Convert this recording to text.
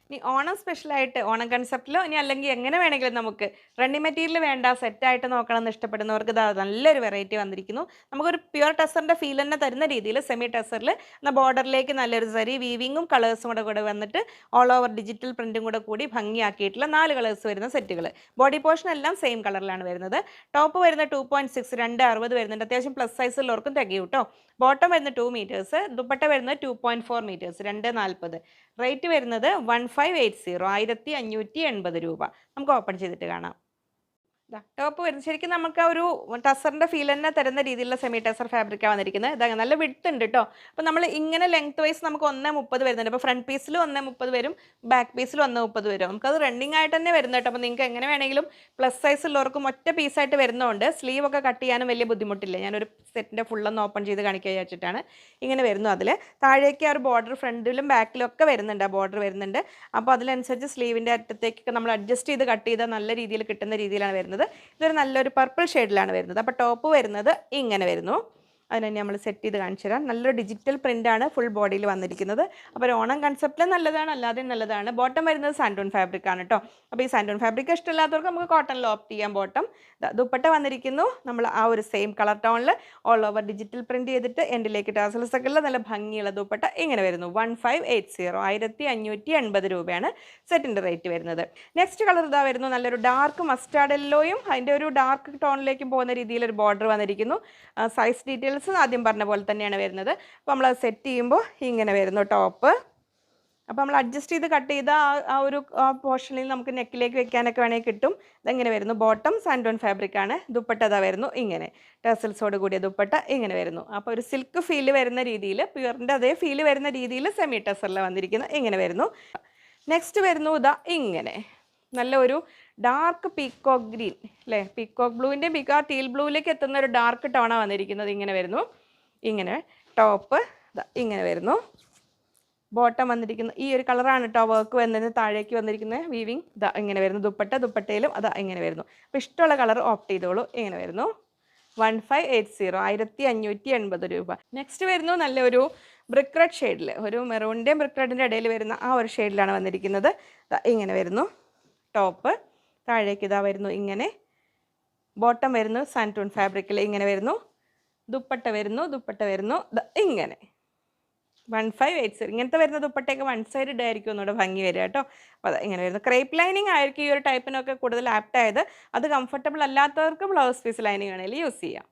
ഇനി ഓണം സ്പെഷ്യലായിട്ട് ഓണം കൺസെപ്റ്റിലോ ഇനി അല്ലെങ്കിൽ എങ്ങനെ വേണമെങ്കിലും നമുക്ക് റണ്ണിങ് മെറ്റീരിയൽ വേണ്ട സെറ്റായിട്ട് നോക്കണം എന്ന് ഇഷ്ടപ്പെടുന്നവർക്ക് ഇതാ നല്ലൊരു വെറൈറ്റി വന്നിരിക്കുന്നു. നമുക്കൊരു പ്യുവർ ടെസറിൻ്റെ ഫീൽ തന്നെ തരുന്ന രീതിയിൽ സെമി ടെസറിൽ ബോർഡറിലേക്ക് നല്ലൊരു സരി വീവിങ്ങും കളേഴ്സും കൂടെ വന്നിട്ട് ഓൾ ഓവർ ഡിജിറ്റൽ പ്രിൻറ്റും കൂടി ഭംഗിയാക്കിയിട്ടുള്ള 4 കളേഴ്സ് വരുന്ന സെറ്റുകൾ. ബോഡി പോർഷൻ എല്ലാം സെയിം കളറിലാണ് വരുന്നത്. ടോപ്പ് വരുന്ന 2.6 260 വരുന്നുണ്ട്. അത്യാവശ്യം പ്ലസ് സൈസുള്ളവർക്കും തികയും കേട്ടോ. ബോട്ടം വരുന്ന 2 മീറ്റേഴ്സ്, ദുപ്പട്ട വരുന്നത് 2.4 മീറ്റേഴ്സ് 240. റേറ്റ് വരുന്നത് 1580 1580 രൂപ. നമുക്ക് ഓപ്പൺ ചെയ്തിട്ട് കാണാം. ടോപ്പ് വരുന്നത് ശരിക്കും നമുക്ക് ആ ഒരു ടസറിൻ്റെ ഫീൽ തന്നെ തരുന്ന രീതിയിലുള്ള സെമി ടസർ ഫാബ്രിക്കാണ് വന്നിരിക്കുന്നത്. ഇതാ നല്ല വിഡ്ത്ത് ഉണ്ട് കേട്ടോ. അപ്പോൾ നമ്മൾ ഇങ്ങനെ ലെങ്ത് വൈസ് നമുക്ക് 1.30 വരുന്നുണ്ട്. അപ്പോൾ ഫ്രണ്ട് പീസിൽ 1.30 വരും, ബാക്ക് പീസിൽ 1.30 വരും. നമുക്കത് റണ്ണിങ് ആയിട്ട് തന്നെ വരുന്നത് കേട്ടോ. അപ്പോൾ നിങ്ങൾക്ക് എങ്ങനെ വേണമെങ്കിലും പ്ലസ് സൈസ് ഉള്ളവർക്കും ഒറ്റ പീസായിട്ട് വരുന്നതുകൊണ്ട് സ്ലീവ് ഒക്കെ കട്ട് ചെയ്യാനും വലിയ ബുദ്ധിമുട്ടില്ല. ഞാനൊരു സെറ്റിൻ്റെ ഫുള്ളൊന്ന് ഓപ്പൺ ചെയ്ത് കാണിക്കുക വിചാരിച്ചിട്ടാണ് ഇങ്ങനെ വരുന്നു. അതിൽ താഴേക്ക് ആ ഒരു ബോർഡർ ഫ്രണ്ടിലും ബാക്കിലും ഒക്കെ വരുന്നുണ്ട്, ആ ബോർഡർ വരുന്നുണ്ട്. അപ്പോൾ അതിനനുസരിച്ച് സ്ലീവിൻ്റെ അറ്റത്തേക്കൊക്കെ നമ്മൾ അഡ്ജസ്റ്റ് ചെയ്ത് കട്ട് ചെയ്താൽ നല്ല രീതിയിൽ കിട്ടുന്ന രീതിയിലാണ് വരുന്നത്. ഇതൊരു നല്ലൊരു പർപ്പിൾ ഷെയ്ഡിലാണ് വരുന്നത്. അപ്പോൾ ടോപ്പ് വരുന്നത് ഇങ്ങനെ വരുന്നു. അതിനെ നമ്മൾ സെറ്റ് ചെയ്ത് കാണിച്ചു തരാം. നല്ലൊരു ഡിജിറ്റൽ പ്രിൻ്റാണ് ഫുൾ ബോഡിയിൽ വന്നിരിക്കുന്നത്. അപ്പോൾ ഒരു ഓണം കൺസെപ്റ്റിൽ നല്ലതാണ്, അല്ലാതെയും നല്ലതാണ്. ബോട്ടം വരുന്നത് സാൻഡൂൺ ഫാബ്രിക് ആണ് കേട്ടോ. അപ്പോൾ ഈ സാൻഡൂൺ ഫാബ്രിക് ഇഷ്ടമില്ലാത്തവർക്ക് നമുക്ക് കോട്ടണിൽ ഓപ്റ്റ് ചെയ്യാം ബോട്ടം. ദുപ്പട്ട വന്നിരിക്കുന്നു നമ്മൾ ആ ഒരു സെയിം കളർ ടോണിൽ ഓൾ ഓവർ ഡിജിറ്റൽ പ്രിൻറ്റ് ചെയ്തിട്ട് എൻഡിലേക്ക് ടാസൽസ് ഒക്കെ ഉള്ള നല്ല ഭംഗിയുള്ള ദുപ്പട്ട ഇങ്ങനെ വരുന്നു. 1580 1580 രൂപയാണ് സെറ്റിൻ്റെ റേറ്റ് വരുന്നത്. നെക്സ്റ്റ് കളർ ഇതാ വരുന്നു. നല്ലൊരു ഡാർക്ക് മസ്റ്റാർഡ് യെല്ലോയും അതിൻ്റെ ഒരു ഡാർക്ക് ടോണിലേക്കും പോകുന്ന രീതിയിൽ ഒരു ബോർഡർ വന്നിരിക്കുന്നു. സൈസ് ഡീറ്റെയിൽസ് ആദ്യം പറഞ്ഞ പോലെ തന്നെയാണ് വരുന്നത്. അപ്പോൾ നമ്മൾ സെറ്റ് ചെയ്യുമ്പോൾ ഇങ്ങനെ വരുന്നു ടോപ്പ്. അപ്പോൾ നമ്മൾ അഡ്ജസ്റ്റ് ചെയ്ത് കട്ട് ചെയ്ത ആ ഒരു പോർഷനിൽ നമുക്ക് നെക്കിലേക്ക് വെക്കാനൊക്കെ വേണമെങ്കിൽ കിട്ടും. ഇതെങ്ങനെ വരുന്നു. ബോട്ടം സാൻഡോൺ ഫാബ്രിക് ആണ്. ദുപ്പട്ട ഇതാ വരുന്നു ഇങ്ങനെ ടെസൽസോട് കൂടിയ ദുപ്പട്ട ഇങ്ങനെ വരുന്നു. അപ്പോൾ ഒരു സിൽക്ക് ഫീൽ വരുന്ന രീതിയിൽ, പ്യുവറിൻ്റെ അതേ ഫീൽ വരുന്ന രീതിയിൽ സെമി ടെസറിൽ വന്നിരിക്കുന്നത് ഇങ്ങനെ വരുന്നു. നെക്സ്റ്റ് വരുന്നു ഇതാ ഇങ്ങനെ നല്ല ഒരു ഡാർക്ക് പീക്കോക്ക് ഗ്രീൻ അല്ലേ, പീക്കോക്ക് ബ്ലൂവിൻ്റെ ആ ടീൽ ബ്ലൂവിലേക്ക് എത്തുന്ന ഒരു ഡാർക്ക് ടോണാണ് വന്നിരിക്കുന്നത്. ഇങ്ങനെ വരുന്നു. ഇങ്ങനെ ടോപ്പ് ഇങ്ങനെ വരുന്നു. ബോട്ടം വന്നിരിക്കുന്നു ഈ ഒരു കളറാണ് കേട്ടോ. വർക്ക് വന്നതിന് താഴേക്ക് വന്നിരിക്കുന്നത് വീവിങ് ഇതാ ഇങ്ങനെ വരുന്നു. ദുപ്പട്ടയിലും അതാ ഇങ്ങനെ വരുന്നു. അപ്പോൾ ഇഷ്ടമുള്ള കളർ ഓപ്റ്റ് ചെയ്തോളൂ. ഇങ്ങനെ വരുന്നു. 1580 1580 രൂപ. നെക്സ്റ്റ് വരുന്നു നല്ലൊരു ബ്രിക്ക് റെഡ് ഷെയ്ഡിൽ, ഒരു മെറൂണിൻ്റെയും ബ്രിക്ക് റെഡിൻ്റെ ഇടയിൽ വരുന്ന ആ ഒരു ഷെയ്ഡിലാണ് വന്നിരിക്കുന്നത്. ഇങ്ങനെ വരുന്നു. ടോപ്പ് താഴേക്ക് ഇതാ വരുന്നു ഇങ്ങനെ. ബോട്ടം വരുന്നു സാൻറ്റൂൺ ഫാബ്രിക്കിൽ ഇങ്ങനെ വരുന്നു. ദുപ്പട്ട വരുന്നു ഇങ്ങനെ 1580. ഇങ്ങനത്തെ വരുന്ന ദുപ്പട്ടയൊക്കെ വൺ സൈഡ് ഇടായിരിക്കും ഒന്നുകൂടെ ഭംഗി വരിക കേട്ടോ. അപ്പോൾ അത് ഇങ്ങനെ വരുന്നു. ക്രേപ്പ് ലൈനിങ് ആയിരിക്കും ഈ ഒരു ടൈപ്പിനൊക്കെ കൂടുതൽ ആപ്റ്റ് ആയത്. അത് കംഫർട്ടബിൾ അല്ലാത്തവർക്ക് ബ്ലൗസ് പീസ് ലൈനിങ് ആണെങ്കിൽ യൂസ് ചെയ്യാം.